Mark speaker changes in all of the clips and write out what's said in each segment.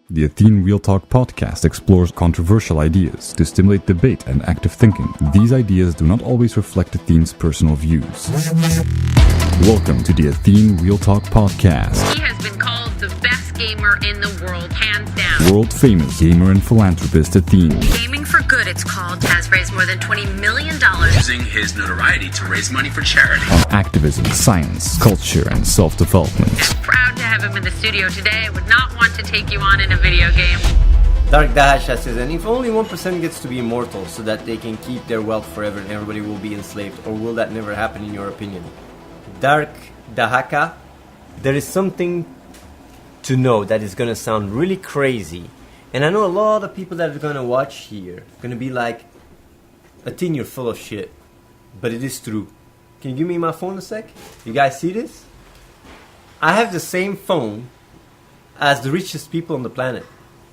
Speaker 1: The Athene Real Talk Podcast explores controversial ideas to stimulate debate and active thinking. These ideas do not always reflect Athene's personal views. Welcome to the Athene Real Talk Podcast.
Speaker 2: He has been called the best gamer in the world, hands down.
Speaker 1: World-famous gamer and philanthropist Athene.
Speaker 2: Gaming for Good, it's called, has raised more than $20 million.
Speaker 3: Using his notoriety to raise money for charity.
Speaker 1: On activism, science, culture, and self-development.
Speaker 2: Proud to have him in the studio today. I would not want to take you on in a video game.
Speaker 4: Dark Dahasha says, and if only 1% gets to be immortal so that they can keep their wealth forever and everybody will be enslaved, or will that never happen in your opinion? Dark Dahaka, there is something to know that is going to sound really crazy. And I know a lot of people that are going to watch here are going to be like, Athene, you're full of shit. But it is true. Can you give me my phone a sec? You guys see this? I have the same phone as the richest people on the planet.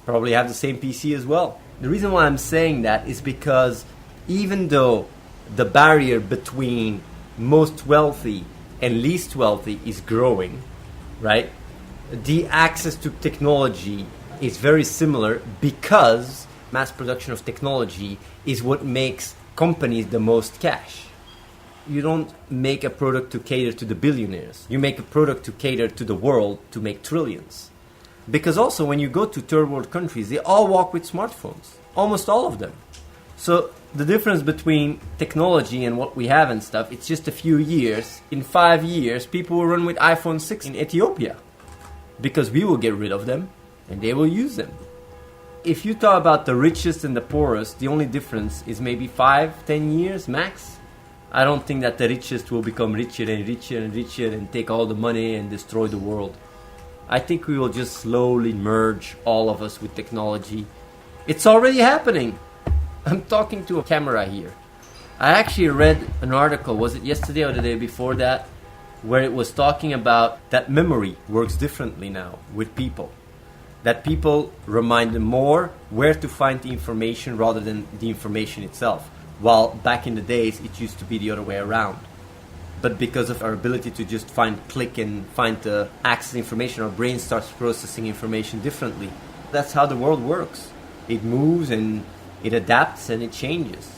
Speaker 4: Probably have the same PC as well. The reason why I'm saying that is because even though the barrier between most wealthy and least wealthy is growing, right? The access to technology is very similar because mass production of technology is what makes companies the most cash. You don't make a product to cater to the billionaires. You make a product to cater to the world to make trillions. Because also when you go to third world countries, they all walk with smartphones. Almost all of them. So the difference between technology and what we have and stuff, it's just a few years. In 5 years, people will run with iPhone 6 in Ethiopia. Because we will get rid of them and they will use them. If you talk about the richest and the poorest, the only difference is maybe 5-10 years max. I don't think that the richest will become richer and richer and richer and take all the money and destroy the world. I think we will just slowly merge, all of us, with technology. It's already happening. I'm talking to a camera here. I actually read an article, was it yesterday or the day before that, where it was talking about that memory works differently now with people. That people remind them more where to find the information rather than the information itself. While back in the days, it used to be the other way around. But because of our ability to just click and find the access information, our brain starts processing information differently. That's how the world works. It moves and it adapts and it changes.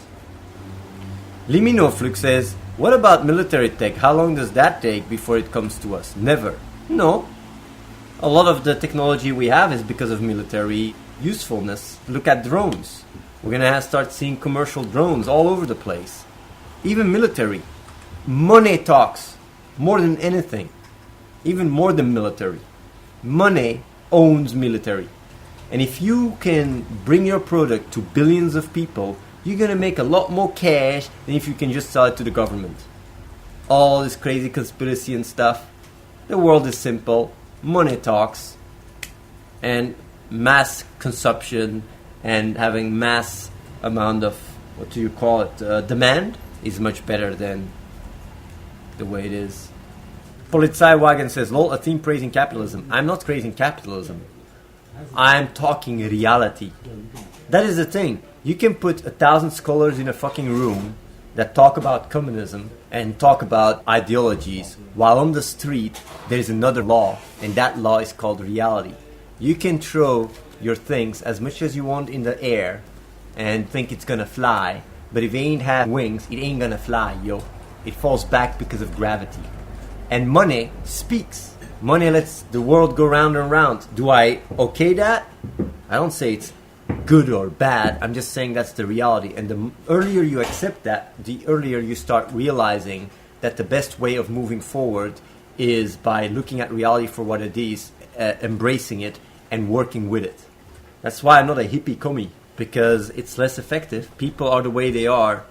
Speaker 4: Liminoflux says, what about military tech? How long does that take before it comes to us? Never. No. A lot of the technology we have is because of military usefulness. Look at drones. We're going to start seeing commercial drones all over the place. Even military. Money talks more than anything. Even more than military. Money owns military. And if you can bring your product to billions of people, you're going to make a lot more cash than if you can just sell it to the government. All this crazy conspiracy and stuff. The world is simple. Money talks. And mass consumption and having mass amount of, what do you call it, demand is much better than the way it is. Polizeiwagen says, lol, Athene praising capitalism. I'm not praising capitalism. I'm talking reality. That is the thing. You can put 1,000 scholars in a fucking room that talk about communism and talk about ideologies, while on the street there is another law, and that law is called reality. You can throw your things as much as you want in the air and think it's gonna fly, but if it ain't have wings, it ain't gonna fly, yo. It falls back because of gravity. And money speaks. Money lets the world go round and round. Do I okay that? I don't say it's good or bad. I'm just saying that's the reality. And the earlier you accept that, the earlier you start realizing that the best way of moving forward is by looking at reality for what it is, embracing it, and working with it. That's why I'm not a hippie commie, because it's less effective. People are the way they are,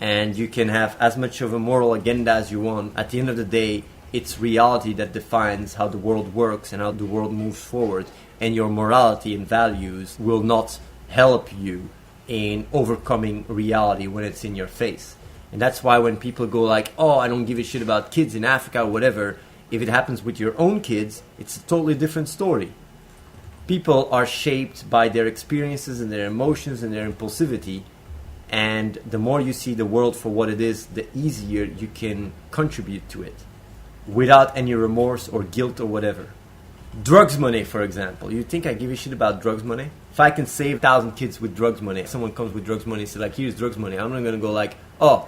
Speaker 4: and you can have as much of a moral agenda as you want. At the end of the day, it's reality that defines how the world works and how the world moves forward, and your morality and values will not help you in overcoming reality when it's in your face. And that's why when people go like, oh, I don't give a shit about kids in Africa or whatever, if it happens with your own kids, it's a totally different story. People are shaped by their experiences and their emotions and their impulsivity, and the more you see the world for what it is, the easier you can contribute to it without any remorse or guilt or whatever. Drugs money, for example. You think I give a shit about drugs money? If I can save 1,000 kids with drugs money, someone comes with drugs money and says, like, here's drugs money. I'm not going to go like, oh,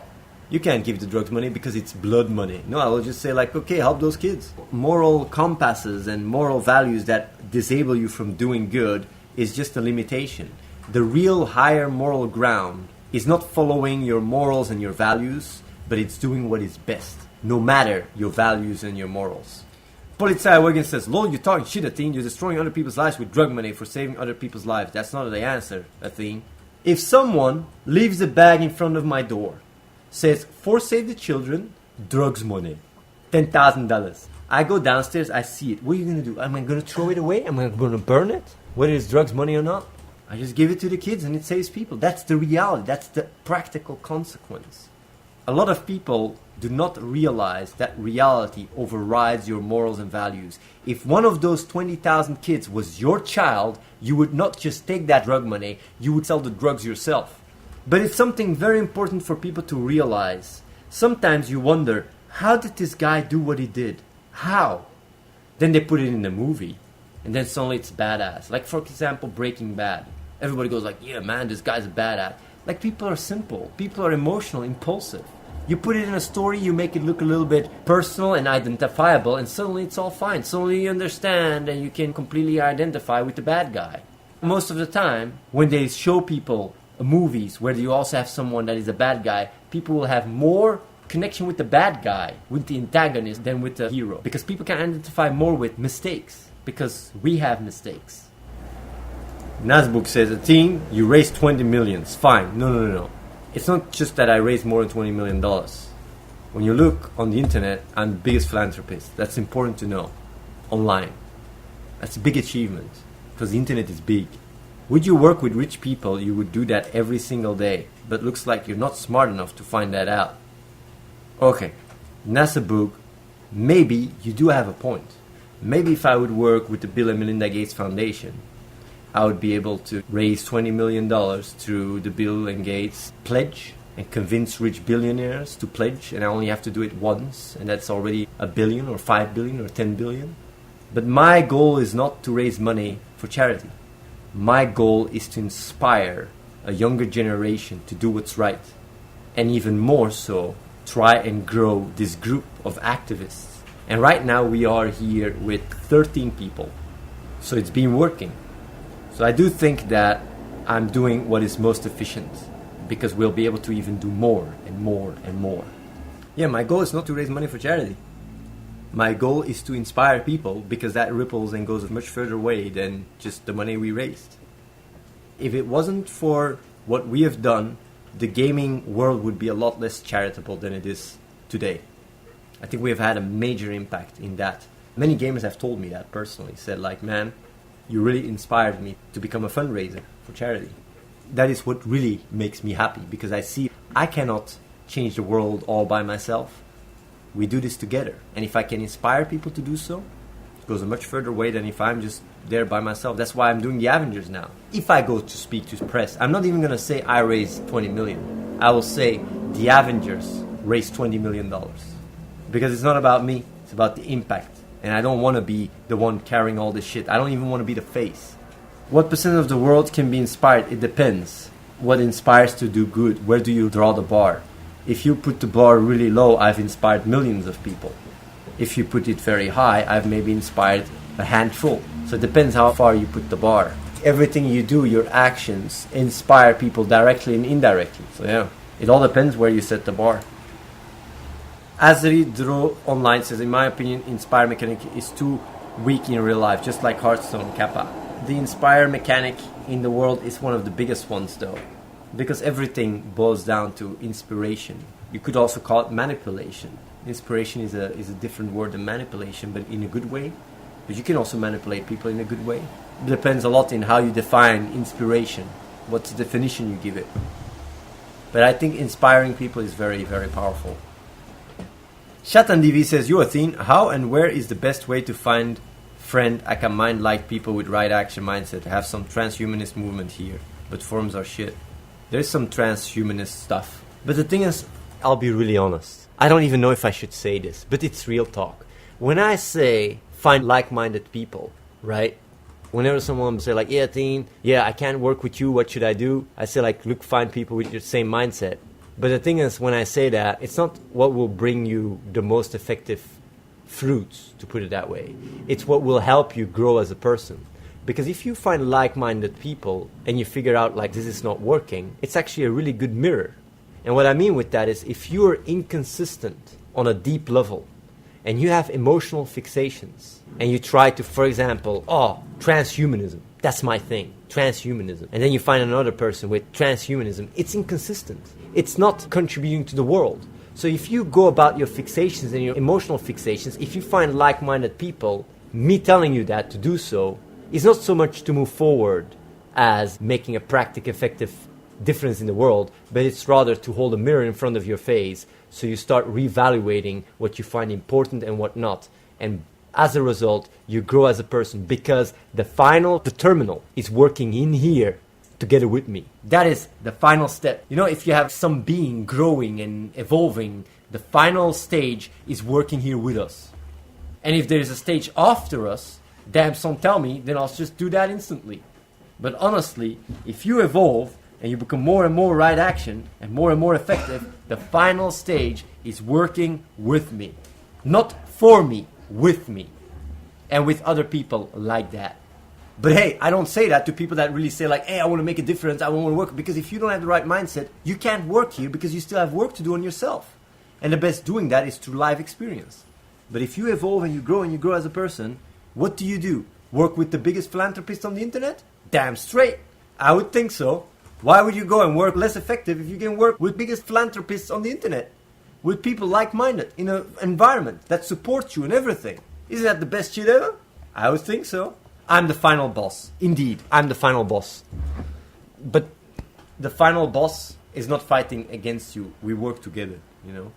Speaker 4: you can't give the drugs money because it's blood money. No, I will just say like, okay, help those kids. Moral compasses and moral values that disable you from doing good is just a limitation. The real higher moral ground is not following your morals and your values, but it's doing what is best, no matter your values and your morals. Polizei Wiggins says, lol, you're talking shit, Athene. You're destroying other people's lives with drug money for saving other people's lives. That's not the answer, Athene. If someone leaves a bag in front of my door, says, for Save the Children, drugs money, $10,000. I go downstairs, I see it. What are you going to do? Am I going to throw it away? Am I going to burn it? Whether it's drugs money or not? I just give it to the kids and it saves people. That's the reality. That's the practical consequence. A lot of people do not realize that reality overrides your morals and values. If one of those 20,000 kids was your child, you would not just take that drug money, you would sell the drugs yourself. But it's something very important for people to realize. Sometimes you wonder, how did this guy do what he did? How? Then they put it in the movie, and then suddenly it's badass. Like, for example, Breaking Bad. Everybody goes like, yeah, man, this guy's a badass. Like, people are simple. People are emotional, impulsive. You put it in a story, you make it look a little bit personal and identifiable, and suddenly it's all fine. Suddenly you understand and you can completely identify with the bad guy. Most of the time, when they show people movies where you also have someone that is a bad guy, people will have more connection with the bad guy, with the antagonist, than with the hero. Because people can identify more with mistakes, because we have mistakes. Nazbook says, Athene, you raised 20 million. Fine. No. It's not just that I raised more than $20 million. When you look on the internet, I'm the biggest philanthropist. That's important to know. Online. That's a big achievement, because the internet is big. Would you work with rich people? You would do that every single day. But looks like you're not smart enough to find that out. Okay, Nazbook, maybe you do have a point. Maybe if I would work with the Bill and Melinda Gates Foundation, I would be able to raise $20 million through the Bill and Gates pledge and convince rich billionaires to pledge, and I only have to do it once, and that's already $1 billion or $5 billion or $10 billion. But my goal is not to raise money for charity. My goal is to inspire a younger generation to do what's right, and even more so, try and grow this group of activists. And right now we are here with 13 people, so it's been working. So I do think that I'm doing what is most efficient, because we'll be able to even do more and more and more. Yeah, my goal is not to raise money for charity. My goal is to inspire people, because that ripples and goes a much further away than just the money we raised. If it wasn't for what we have done, the gaming world would be a lot less charitable than it is today. I think we have had a major impact in that. Many gamers have told me that personally, said like, man, you really inspired me to become a fundraiser for charity. That is what really makes me happy, because I see I cannot change the world all by myself. We do this together. And if I can inspire people to do so, it goes a much further way than if I'm just there by myself. That's why I'm doing the Avengers now. If I go to speak to press, I'm not even going to say I raised $20 million. I will say the Avengers raised $20 million. Because it's not about me, it's about the impact. And I don't want to be the one carrying all this shit. I don't even want to be the face. What percent of the world can be inspired? It depends. What inspires to do good? Where do you draw the bar? If you put the bar really low, I've inspired millions of people. If you put it very high, I've maybe inspired a handful. So it depends how far you put the bar. Everything you do, your actions, inspire people directly and indirectly. So yeah, it all depends where you set the bar. Azri Dro Online says, in my opinion, Inspire mechanic is too weak in real life, just like Hearthstone Kappa. The Inspire mechanic in the world is one of the biggest ones though, because everything boils down to inspiration. You could also call it manipulation. Inspiration is a different word than manipulation, but in a good way. But you can also manipulate people in a good way. It depends a lot in how you define inspiration, what's the definition you give it. But I think inspiring people is very, very powerful. Shatan DV says, yo Athene, how and where is the best way to find friend I can mind like people with right action mindset? I have some transhumanist movement here, but forums are shit. There's some transhumanist stuff. But the thing is, I'll be really honest. I don't even know if I should say this, but it's real talk. When I say find like-minded people, right? Whenever someone say like, yeah, Athene, yeah, I can't work with you, what should I do? I say like, look, find people with your same mindset. But the thing is, when I say that, it's not what will bring you the most effective fruits, to put it that way. It's what will help you grow as a person. Because if you find like-minded people and you figure out like this is not working, it's actually a really good mirror. And what I mean with that is if you're inconsistent on a deep level and you have emotional fixations and you try to, for example, transhumanism, that's my thing, transhumanism. And then you find another person with transhumanism, it's inconsistent. It's not contributing to the world. So if you go about your fixations and your emotional fixations, if you find like-minded people, me telling you that to do so is not so much to move forward as making a practical, effective difference in the world, but it's rather to hold a mirror in front of your face so you start reevaluating what you find important and what not. And as a result, you grow as a person because the terminal is working in here together with me. That is the final step. You know, if you have some being growing and evolving, the final stage is working here with us. And if there is a stage after us, damn son tell me, then I'll just do that instantly. But honestly, if you evolve and you become more and more right action and more effective, the final stage is working with me. Not for me, with me. And with other people like that. But hey, I don't say that to people that really say like, hey, I want to make a difference, I want to work. Because if you don't have the right mindset, you can't work here because you still have work to do on yourself. And the best doing that is through live experience. But if you evolve and you grow as a person, what do? Work with the biggest philanthropist on the internet? Damn straight. I would think so. Why would you go and work less effective if you can work with biggest philanthropists on the internet? With people like-minded in an environment that supports you and everything. Isn't that the best shit ever? I would think so. I'm the final boss. Indeed, I'm the final boss. But the final boss is not fighting against you. We work together, you know.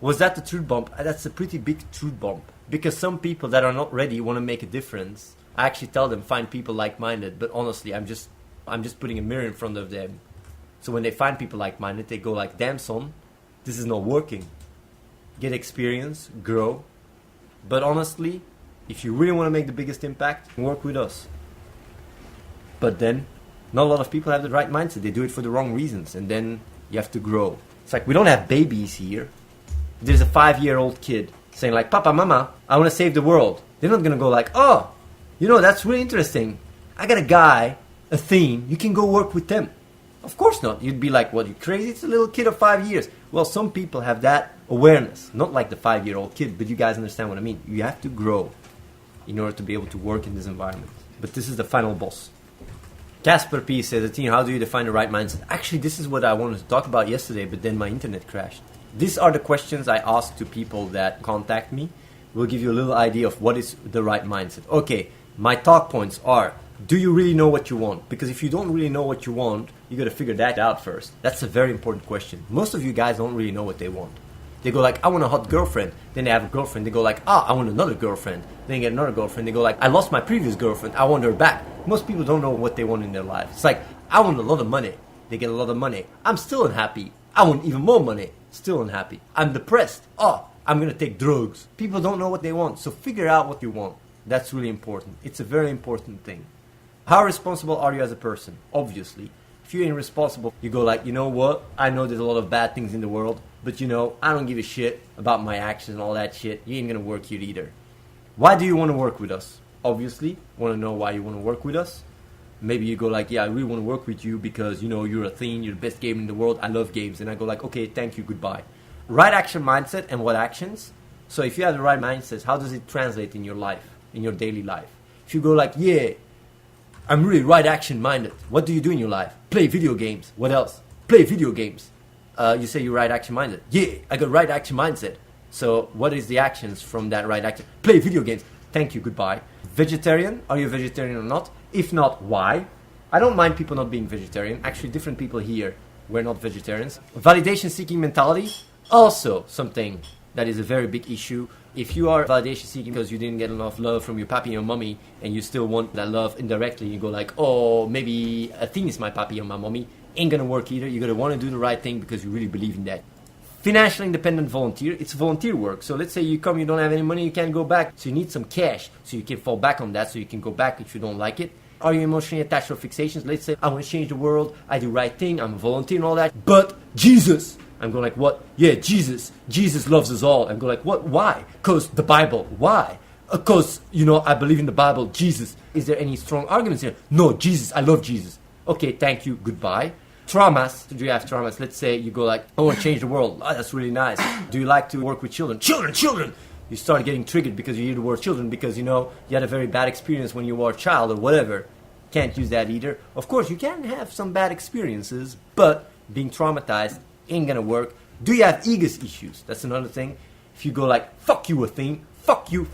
Speaker 4: Was that the truth bomb? That's a pretty big truth bomb. Because some people that are not ready want to make a difference. I actually tell them, find people like-minded. But honestly, I'm just putting a mirror in front of them. So when they find people like-minded, they go like, damn son, this is not working. Get experience, grow. But honestly, if you really want to make the biggest impact, work with us. But then, not a lot of people have the right mindset. They do it for the wrong reasons. And then you have to grow. It's like we don't have babies here. There's a 5-year-old kid saying like, Papa, Mama, I want to save the world. They're not going to go like, oh, you know, that's really interesting. I got a guy, Athene, you can go work with them. Of course not. You'd be like, what, you crazy? It's a little kid of 5 years. Well, some people have that awareness. Not like the 5-year-old kid, but you guys understand what I mean. You have to grow in order to be able to work in this environment. But this is the final boss. Casper P says, Athene, how do you define the right mindset? Actually, this is what I wanted to talk about yesterday, but then my internet crashed. These are the questions I ask to people that contact me. We'll give you a little idea of what is the right mindset. Okay, my talk points are, do you really know what you want? Because if you don't really know what you want, you got to figure that out first. That's a very important question. Most of you guys don't really know what they want. They go like, I want a hot girlfriend. Then they have a girlfriend. They go like, I want another girlfriend. Then they get another girlfriend. They go like, I lost my previous girlfriend. I want her back. Most people don't know what they want in their life. It's like, I want a lot of money. They get a lot of money. I'm still unhappy. I want even more money. Still unhappy. I'm depressed. I'm going to take drugs. People don't know what they want. So figure out what you want. That's really important. It's a very important thing. How responsible are you as a person? Obviously. If you're irresponsible, you go like, you know what? I know there's a lot of bad things in the world, but you know, I don't give a shit about my actions and all that shit. You ain't going to work here either. Why do you want to work with us? Obviously, want to know why you want to work with us. Maybe you go like, yeah, I really want to work with you because, you know, you're Athene, you're the best gamer in the world. I love games. And I go like, okay, thank you, goodbye. Right action mindset and what actions? So if you have the right mindset, how does it translate in your life, in your daily life? If you go like, yeah, I'm really right action minded. What do you do in your life? Play video games. What else? Play video games. You say you're right action minded. Yeah, I got right action mindset. So what is the actions from that right action? Play video games. Thank you, goodbye. Vegetarian? Are you a vegetarian or not? If not, why? I don't mind people not being vegetarian. Actually, different people here were not vegetarians. Validation seeking mentality? Also something that is a very big issue. If you are validation seeking because you didn't get enough love from your papi and your mommy and you still want that love indirectly, you go like, oh, maybe Athene is my papi or my mommy. Ain't gonna work either. You're gonna want to do the right thing because you really believe in that. Financially independent volunteer, it's volunteer work. So let's say you come, you don't have any money, you can't go back. So you need some cash so you can fall back on that so you can go back if you don't like it. Are you emotionally attached to fixations? Let's say I want to change the world, I do right thing, I'm a volunteer and all that. But Jesus, I'm going like, what? Yeah, Jesus loves us all. I'm going like, what? Why? Because the Bible. Why? Because, I believe in the Bible, Jesus. Is there any strong arguments here? No, Jesus, I love Jesus. Okay, thank you, goodbye. Traumas, do you have traumas? Let's say you go like, I want to change the world. Oh, that's really nice. Do you like to work with children? Children! You start getting triggered because you hear the word children because, you had a very bad experience when you were a child or whatever. Can't use that either. Of course, you can have some bad experiences, but being traumatized ain't gonna work. Do you have ego issues? That's another thing. If you go like, fuck you, Athene, fuck you,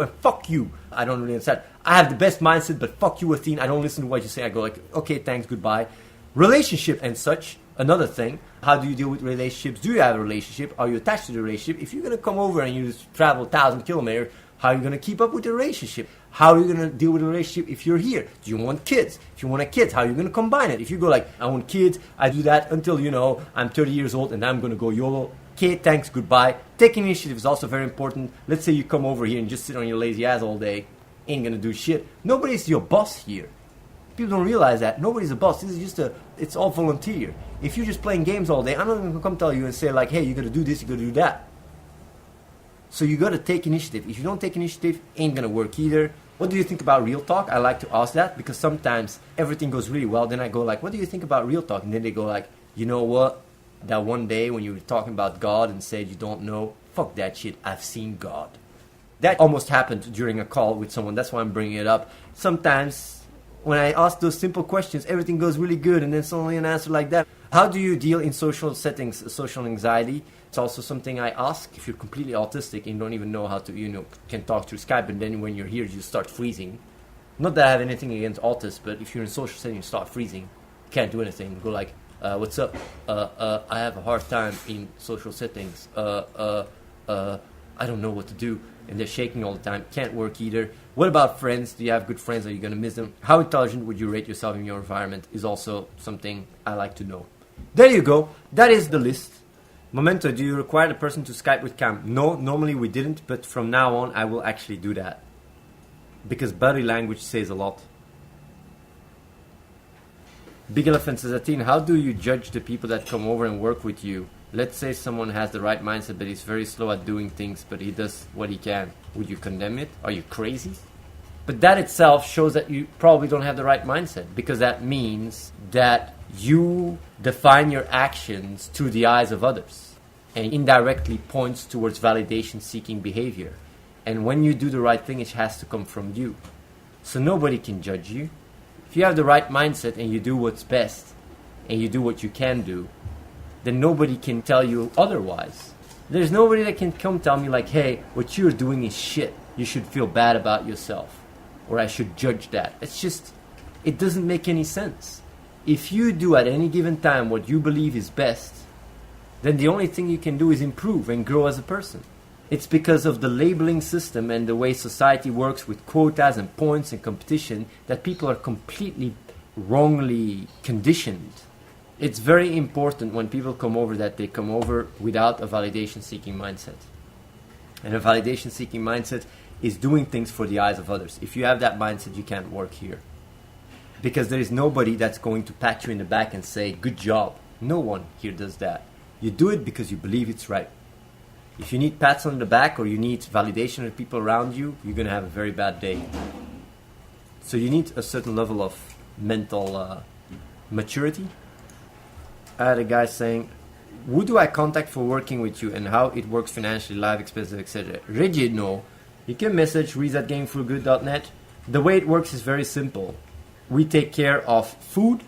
Speaker 4: and fuck you. I don't really understand. I have the best mindset, but fuck you, Athene. I don't listen to what you say. I go like, okay, thanks, goodbye. Relationship and such, another thing. How do you deal with relationships? Do you have a relationship? Are you attached to the relationship? If you're going to come over and you travel 1,000 kilometers, how are you going to keep up with the relationship? How are you going to deal with the relationship if you're here? Do you want kids? If you want kids, how are you going to combine it? If you go like, I want kids, I do that until, I'm 30 years old and I'm going to go YOLO. Okay, thanks, goodbye. Taking initiative is also very important. Let's say you come over here and just sit on your lazy ass all day. Ain't going to do shit. Nobody's your boss here. People don't realize that. Nobody's a boss. This is just it's all volunteer. If you're just playing games all day, I'm not going to come tell you and say like, hey, you got to do this, you got to do that. So you got to take initiative. If you don't take initiative, ain't going to work either. What do you think about real talk? I like to ask that because sometimes everything goes really well. Then I go like, what do you think about real talk? And then they go like, you know what? That one day when you were talking about God and said you don't know, fuck that shit. I've seen God. That almost happened during a call with someone. That's why I'm bringing it up. Sometimes when I ask those simple questions, everything goes really good, and then suddenly an answer like that. How do you deal in social settings, social anxiety? It's also something I ask. If you're completely autistic and you don't even know how to, can talk through Skype, and then when you're here, you start freezing. Not that I have anything against autists, but if you're in a social setting, you start freezing. You can't do anything. You go like, what's up? I have a hard time in social settings. I don't know what to do. And they're shaking all the time. Can't work either. What about friends? Do you have good friends? Are you going to miss them? How intelligent would you rate yourself in your environment is also something I like to know. There you go. That is the list. Momento, do you require the person to Skype with cam? No, normally we didn't, but from now on I will actually do that. Because body language says a lot. Big Elephant says, Athene, how do you judge the people that come over and work with you? Let's say someone has the right mindset, but he's very slow at doing things, but he does what he can. Would you condemn it? Are you crazy? But that itself shows that you probably don't have the right mindset, because that means that you define your actions through the eyes of others and indirectly points towards validation-seeking behavior. And when you do the right thing, it has to come from you. So nobody can judge you. If you have the right mindset and you do what's best and you do what you can do, then nobody can tell you otherwise. There's nobody that can come tell me like, hey, what you're doing is shit. You should feel bad about yourself. Or I should judge that. It's just, it doesn't make any sense. If you do at any given time what you believe is best, then the only thing you can do is improve and grow as a person. It's because of the labeling system and the way society works with quotas and points and competition that people are completely wrongly conditioned. It's very important when people come over that they come over without a validation-seeking mindset. And a validation-seeking mindset is doing things for the eyes of others. If you have that mindset, you can't work here. Because there is nobody that's going to pat you in the back and say, good job. No one here does that. You do it because you believe it's right. If you need pats on the back or you need validation of people around you, you're going to have a very bad day. So you need a certain level of mental maturity. I had a guy saying, who do I contact for working with you and how it works financially, life expenses, etc. Rigid, no. You can message reese@gameforgood.net. The way it works is very simple. We take care of food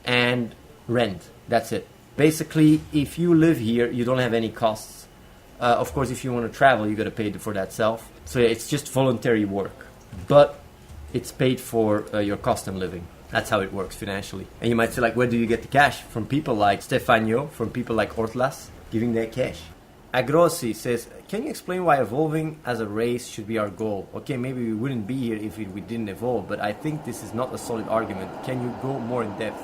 Speaker 4: and rent. That's it. Basically, if you live here, you don't have any costs. Of course, if you want to travel, you got to pay for that self. So yeah, it's just voluntary work. But it's paid for your cost of living. That's how it works financially. And you might say, like, where do you get the cash? From people like Stefano, from people like Ortlas, giving their cash. Agrossi says, can you explain why evolving as a race should be our goal? Okay, maybe we wouldn't be here if we didn't evolve, but I think this is not a solid argument. Can you go more in depth?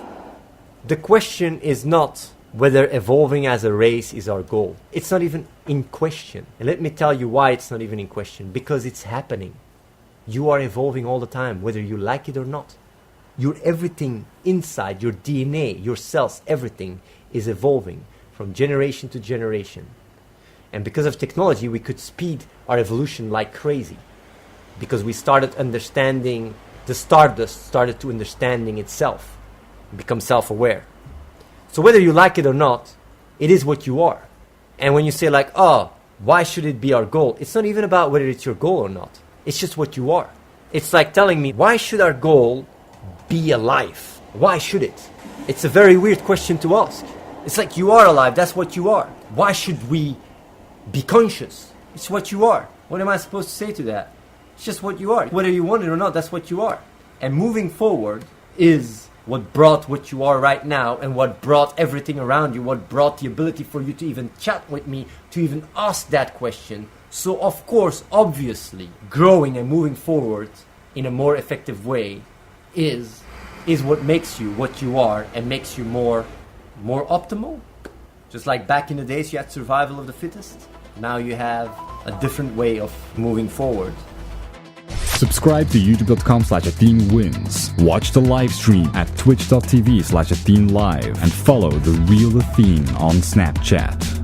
Speaker 4: The question is not whether evolving as a race is our goal. It's not even in question. And let me tell you why it's not even in question. Because it's happening. You are evolving all the time, whether you like it or not. Your everything inside, your DNA, your cells, everything is evolving from generation to generation. And because of technology, we could speed our evolution like crazy. Because we started understanding, the stardust started to understanding itself, become self-aware. So whether you like it or not, it is what you are. And when you say like, oh, why should it be our goal? It's not even about whether it's your goal or not. It's just what you are. It's like telling me, why should our goal be alive? Why should it? It's a very weird question to ask. It's like, you are alive, that's what you are. Why should we be conscious? It's what you are. What am I supposed to say to that? It's just what you are. Whether you want it or not, that's what you are. And moving forward is what brought what you are right now, and what brought everything around you, what brought the ability for you to even chat with me, to even ask that question. So of course, obviously, growing and moving forward in a more effective way is what makes you what you are and makes you more optimal. Just like back in the days you had survival of the fittest, now you have a different way of moving forward.
Speaker 1: Subscribe to youtube.com/AtheneWins. Watch the live stream at twitch.tv/AtheneLive and follow the real Athene on Snapchat.